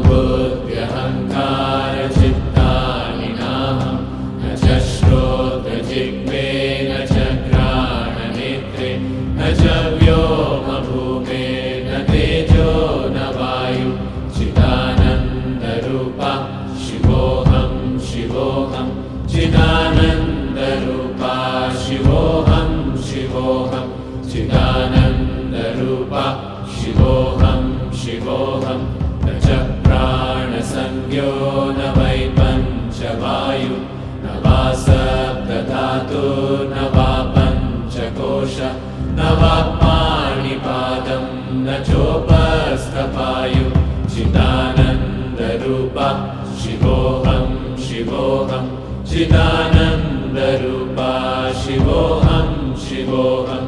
बुद्ध्यहङ्कारचित्तानि नाहं न च श्रोत्रजिह्वे न च घ्राणनेत्रे न च व्योमभूमे न तेजो न वायु चिदानन्दरूपा शिवोऽहं शिवोऽहं चिदानन्दरूपा शिवोऽहं शिवोऽहं चिदानन्दरूपा शिवोऽहं शिवोऽहं न च प्राणसंज्ञो न वै पञ्चवायु न वा सप्तधातुर्न वा पञ्चकोश न वा पाणिपादं न चोपस्थपायु चिदानन्दरूपा शिवोऽहं शिवोऽहं चिदानन्दरूपा शिवोऽहं शिवोऽहं